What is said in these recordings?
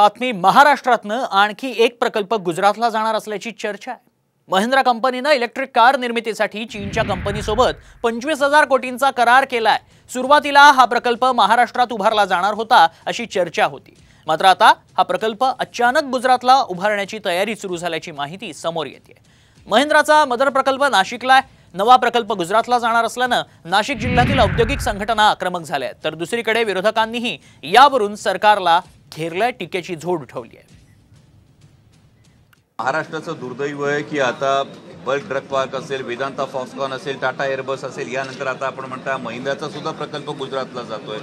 बातमी महाराष्ट्रातनं आणखी एक प्रकल्प गुजरातला जाणार असल्याची चर्चा आहे। महिंद्रा कंपनीने इलेक्ट्रिक कार निर्मितीसाठी चीनच्या कंपनीसोबत 25,000 कोटींचा करार केलाय। सुरुवातीला हा प्रकल्प महाराष्ट्रात उभारला जाणार होता अशी चर्चा होती, मात्र आता हा प्रकल्प अचानक गुजरातला उभारण्याची तयारी सुरू झाल्याची माहिती समोर येते। महिंद्राचा मदर प्रकल्प नाशिकला आहे। नवा प्रकल्प गुजरातला जाणार असल्यानं नाशिक जिल्ह्यातील औद्योगिक संघटना आक्रमक झाल्या आहेत, तर दुसरीकडे विरोधकांनीही यावरून सरकारला घेरल्या टीकेची झोड उठवली आहे। महाराष्ट्राचं दुर्दैव आहे की आता बल्क ड्रग पार्क असेल, वेदांता फॉक्सकॉन असेल, टाटा एअरबस असेल, यानंतर आता आपण म्हणता महिंद्राचा सुद्धा प्रकल्प गुजरातला जातोय।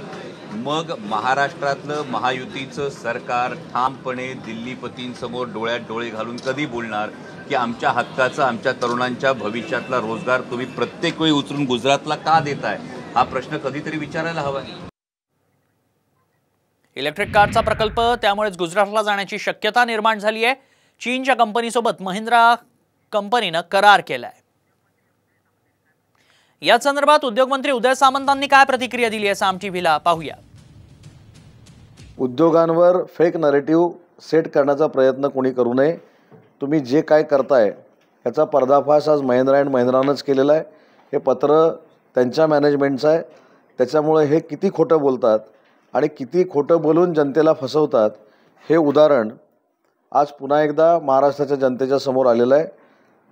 मग महाराष्ट्रातलं महायुतीचं सरकार ठामपणे दिल्लीपतींसमोर डोळ्यात डोळे घालून कधी बोलणार की आमच्या हक्काचा, आमच्या तरुणांच्या भविष्यातला रोजगार तुम्ही प्रत्येक वेळी उचलून गुजरातला का देताय? हा प्रश्न कधीतरी विचारायला हवा आहे। इलेक्ट्रिक कारचा प्रकल्प त्यामुळेच गुजरातला जाण्याची शक्यता निर्माण झाली आहे। चीनच्या कंपनीसोबत महिंद्रा कंपनीने करार केलाय। या संदर्भात उद्योगमंत्री उदय सामंतांनी काय प्रतिक्रिया दिली आहे साम टीव्हीला पाहूया। उद्योगांवर फेक नरेटिव्ह सेट करण्याचा प्रयत्न कोणी करू नये। तुम्ही जे काय करताय याचा पर्दाफाश आज महिंद्रा अँड महिंद्रानंच केलेला आहे। हे पत्र त्यांच्या मॅनेजमेंटचं आहे, त्याच्यामुळे हे किती खोटं बोलतात आणि किती खोटं बोलून जनतेला फसवतात हे उदाहरण आज पुन्हा एकदा महाराष्ट्राच्या जनतेच्या समोर आलेलं आहे।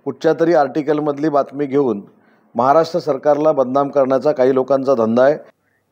कुठच्या तरी आर्टिकलमधली बातमी घेऊन महाराष्ट्र सरकारला बदनाम करण्याचा काही लोकांचा धंदा आहे।